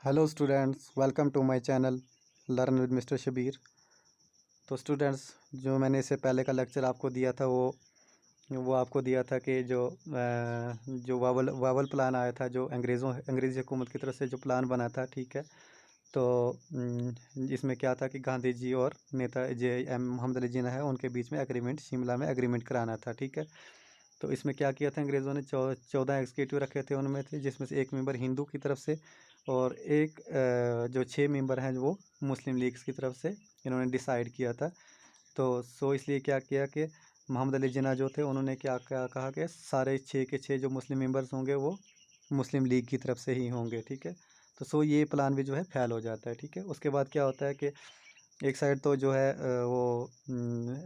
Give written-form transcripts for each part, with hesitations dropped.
Hello students, welcome to my channel learn with mister Shabir. तो students, जो मैंने इससे पहले का लेक्चर आपको दिया था वो आपको दिया था कि जो वावल प्लान आया था, जो अंग्रेज़ी हुकूमत की तरफ से जो प्लान बना था, ठीक है। तो इसमें क्या था कि गांधी जी और नेता जे मोहम्मद अली जिन्ना है, उनके बीच में एग्रीमेंट, शिमला में एग्रीमेंट कराना था, ठीक है। तो इसमें क्या किया था अंग्रेज़ों ने, 14 एग्जीक्यूटिव रखे थे उनमें थे, जिसमें से एक मेंबर हिंदू की तरफ से और एक जो 6 मेंबर हैं वो मुस्लिम लीग्स की तरफ से इन्होंने डिसाइड किया था। तो इसलिए क्या किया कि मोहम्मद अली जिन्ना जो थे, उन्होंने क्या क्या कहा कि सारे 6 के 6 जो मुस्लिम मेंबर्स होंगे वो मुस्लिम लीग की तरफ से ही होंगे, ठीक है। तो ये प्लान भी जो है फेल हो जाता है, ठीक है। उसके बाद क्या होता है कि एक साइड तो जो है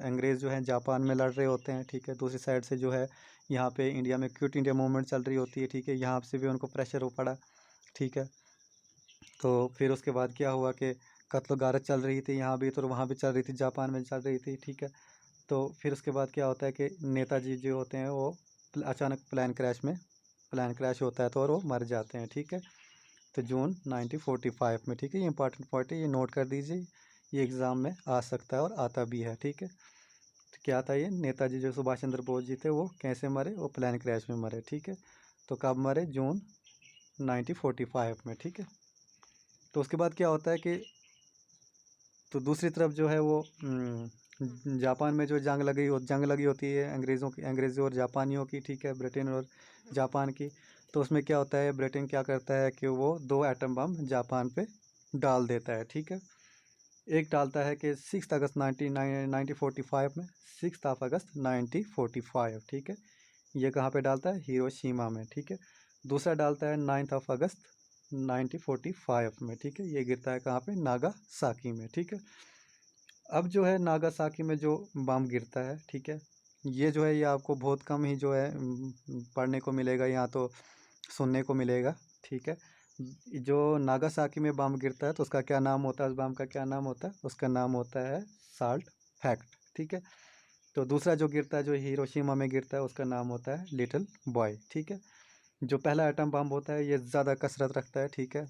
अंग्रेज़ जो है जापान में लड़ रहे होते हैं, ठीक है। दूसरी साइड से जो है यहाँ पे इंडिया में क्विट इंडिया मूवमेंट चल रही होती है, ठीक है। यहाँ से भी उनको प्रेशर हो पड़ा, ठीक है। तो फिर उसके बाद क्या हुआ कि कत्ल गारत चल रही थी यहाँ भी, तो वहाँ भी चल रही थी, जापान में चल रही थी, ठीक है। तो फिर उसके बाद क्या होता है कि नेताजी जो होते हैं वो अचानक प्लान क्रैश होता है, तो और वो मर जाते हैं, ठीक है। तो जून 1945 में, ठीक है। ये इंपॉर्टेंट पॉइंट है, ये नोट कर दीजिए, ये एग्ज़ाम में आ सकता है और आता भी है, ठीक है। तो क्या था ये, नेताजी जो सुभाष चंद्र बोस जी थे, वो कैसे मरे, वो प्लान क्रैश में मरे, ठीक है। तो कब मरे, जून 1945 में, ठीक है। तो उसके बाद क्या होता है कि तो दूसरी तरफ जो है वो जापान में जो जंग लगी होती है अंग्रेज़ों और जापानियों की, ठीक है, ब्रिटेन और जापान की। तो उसमें क्या होता है, ब्रिटेन क्या करता है कि वो 2 एटम बम जापान पे डाल देता है, ठीक है। एक डालता है कि 6 अगस्त 1945 में, 6 अगस्त 1945, ठीक है। ये कहाँ पे डालता है, हिरोशिमा में, ठीक है। दूसरा डालता है 9 अगस्त 1945 में, ठीक है। ये गिरता है कहाँ पे, नागासाकी में, ठीक है। अब जो है नागासाकी में जो बम गिरता है, ठीक है, ये जो है ये आपको बहुत कम ही जो है पढ़ने को मिलेगा, यहाँ तो सुनने को मिलेगा, ठीक है। जो नागासाकी में बम गिरता है तो उसका क्या नाम होता है, उस बम का क्या नाम होता है, उसका नाम होता है साल्ट फैक्ट, ठीक है। तो दूसरा जो गिरता है, जो हिरोशिमा में गिरता है, उसका नाम होता है लिटिल बॉय, ठीक है। जो पहला एटम बम होता है ये ज़्यादा कसरत रखता है, ठीक है,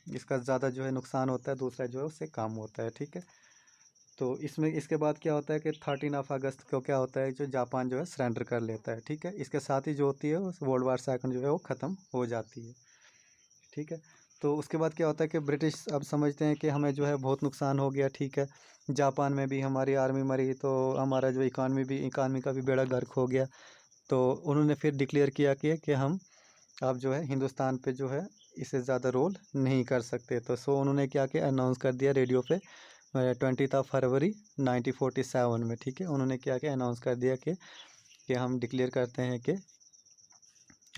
इसका ज़्यादा जो है नुकसान होता है, दूसरा जो है उससे कम होता है, ठीक है। तो इसमें इसके बाद क्या होता है कि 13 अगस्त को क्या होता है, जो जापान जो है सरेंडर कर लेता है, ठीक है। इसके साथ ही जो होती है वर्ल्ड वार सेकंड जो है वो ख़त्म हो जाती है, ठीक है। तो उसके बाद क्या होता है कि ब्रिटिश अब समझते हैं कि हमें जो है बहुत नुकसान हो गया, ठीक है। जापान में भी हमारी आर्मी मरी, तो हमारा जो इकानमी का भी बेड़ा गर्क हो गया। तो उन्होंने फिर डिक्लेयर किया कि हम अब जो है हिंदुस्तान पे जो है इससे ज़्यादा रोल नहीं कर सकते। तो उन्होंने क्या किया, अनाउंस कर दिया रेडियो पे 20 फरवरी 1947 में, ठीक है। उन्होंने क्या किया, अनाउंस कर दिया कि हम डिक्लेयर करते हैं कि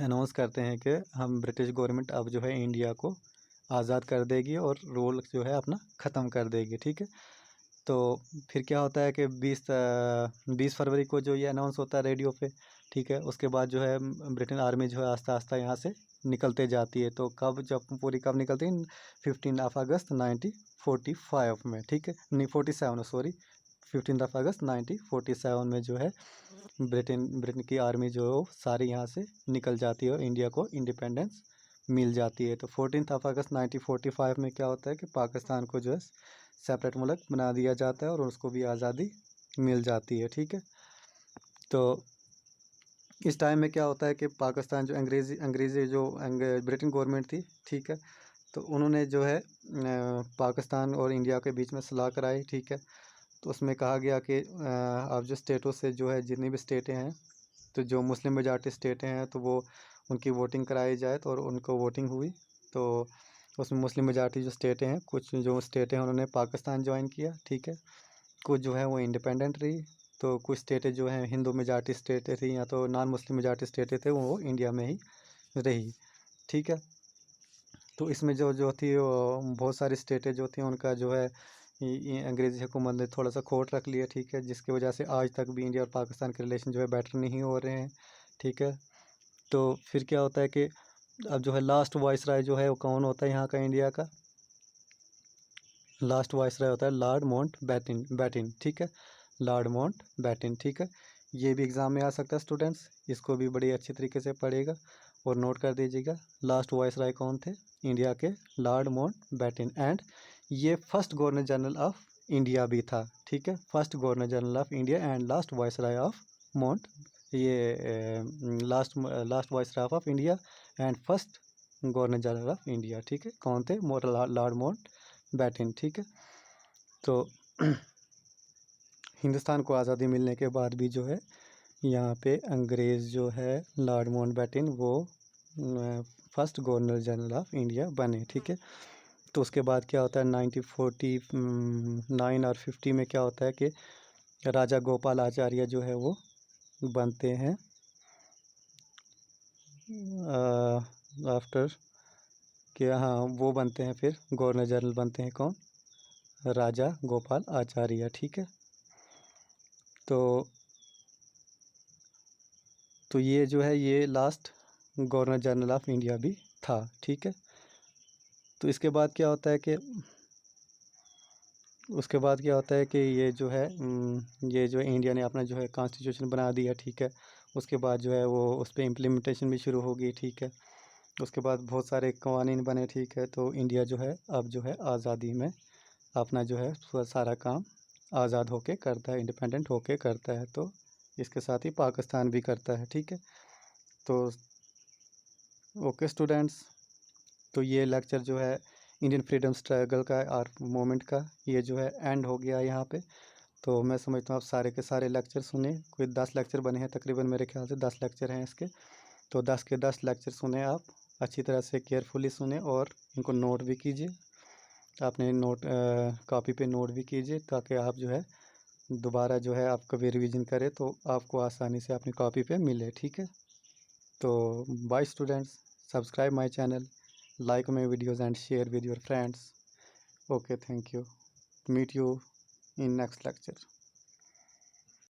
अनाउंस करते हैं कि हम ब्रिटिश गवर्नमेंट अब जो है इंडिया को आज़ाद कर देगी और रोल जो है अपना ख़त्म कर देगी, ठीक है। तो फिर क्या होता है कि 20 फरवरी को जो ये अनाउंस होता है रेडियो पे, ठीक है। उसके बाद जो है ब्रिटेन आर्मी जो है आस्ता आस्ता यहाँ से निकलते जाती है। तो कब निकलती है, 15 अगस्त 1945 में, ठीक है, नहीं 47, सॉरी, 15 अगस्त 1947 में जो है ब्रिटेन की आर्मी जो है वो सारी यहाँ से निकल जाती है और इंडिया को इंडिपेंडेंस मिल जाती है। तो 14 अगस्त 1945 में क्या होता है कि पाकिस्तान को जो है सेपरेट मुल्क बना दिया जाता है और उसको भी आज़ादी मिल जाती है, ठीक है। तो इस टाइम में क्या होता है कि पाकिस्तान जो अंग्रेज़ी जो ब्रिटेन गवर्नमेंट थी, ठीक है, तो उन्होंने जो है पाकिस्तान और इंडिया के बीच में सलाह कराई, ठीक है। तो उसमें कहा गया कि अब जो स्टेटों से जो है जितनी भी स्टेटें हैं, तो जो मुस्लिम मेजॉरिटी स्टेटें हैं तो वो उनकी वोटिंग कराई जाए, तो और उनको वोटिंग हुई। तो उसमें मुस्लिम मेजॉरिटी जो स्टेटें हैं, कुछ जो स्टेटें हैं उन्होंने पाकिस्तान ज्वाइन किया, ठीक है। कुछ जो है वो इंडिपेंडेंट रही। तो कुछ स्टेटें जो हैं हिंदू मेजॉरिटी स्टेटें थी या तो नॉन मुस्लिम मेजॉरिटी स्टेटें थे, वो इंडिया में ही रही, ठीक है। तो इसमें जो जो थी वो बहुत सारी स्टेटें जो थी उनका जो है ये अंग्रेज़ी हुकूमत ने थोड़ा सा खोट रख लिया, ठीक है, जिसकी वजह से आज तक भी इंडिया और पाकिस्तान के रिलेशन जो है बेटर नहीं हो रहे हैं, ठीक है। तो फिर क्या होता है कि अब जो है लास्ट वाइसराय जो है वो कौन होता है यहाँ का, इंडिया का लास्ट वाइसराय होता है लॉर्ड माउंट बैटिन, ठीक है, लॉर्ड माउंट बैटिन, ठीक है। ये भी एग्ज़ाम में आ सकता है स्टूडेंट्स, इसको भी बड़ी अच्छी तरीके से पढ़ेगा। और नोट कर दीजिएगा लास्ट वाइसराय कौन थे, इंडिया के लॉर्ड माउंटबेटन। एंड ये first governor general of India भी था, ठीक है, first governor general of India and last viceroy of Mount ये last viceroy of India and first governor general of India, ठीक है, कौन थे, लॉर्ड माउंटबेटन, ठीक है। तो हिंदुस्तान को आज़ादी मिलने के बाद भी जो है यहाँ पे अंग्रेज़ जो है लॉर्ड माउंटबेटन वो first governor general of India बने, ठीक है। तो उसके बाद क्या होता है 1949 और 50 में क्या होता है कि राजा गोपाल आचार्य जो है वो बनते हैं आफ्टर कि हाँ वो बनते हैं, फिर गवर्नर जनरल बनते हैं कौन, राजा गोपाल आचार्य, ठीक है। तो ये जो है ये last governor general of India भी था, ठीक है। तो इसके बाद क्या होता है कि ये जो है ये जो इंडिया ने अपना जो है कॉन्स्टिट्यूशन बना दिया, ठीक है। उसके बाद जो है वो उस पर इम्प्लीमेंटेशन भी शुरू होगी, ठीक है। उसके बाद बहुत सारे कवानीन बने, ठीक है। तो इंडिया जो है अब जो है आज़ादी में अपना जो है सारा काम आज़ाद होके करता है, इंडिपेंडेंट होके करता है। तो इसके साथ ही पाकिस्तान भी करता है, ठीक है। तो ओके स्टूडेंट्स, तो ये लेक्चर जो है इंडियन फ्रीडम स्ट्रगल का और मोमेंट का ये जो है एंड हो गया यहाँ पे। तो मैं समझता हूँ आप सारे के सारे लेक्चर सुने, कोई 10 लेक्चर बने हैं तकरीबन, मेरे ख्याल से 10 लेक्चर हैं इसके। तो 10 के 10 लेक्चर सुने आप अच्छी तरह से, केयरफुली सुने और इनको नोट भी कीजिए, आपने नोट कॉपी पे नोट भी कीजिए, ताकि आप जो है दोबारा जो है आप कभी रिवीजन करें तो आपको आसानी से अपनी कॉपी पे मिले, ठीक है। तो bye students, subscribe my channel, like my videos and share with your friends. Okay, thank you. Meet you in next lecture.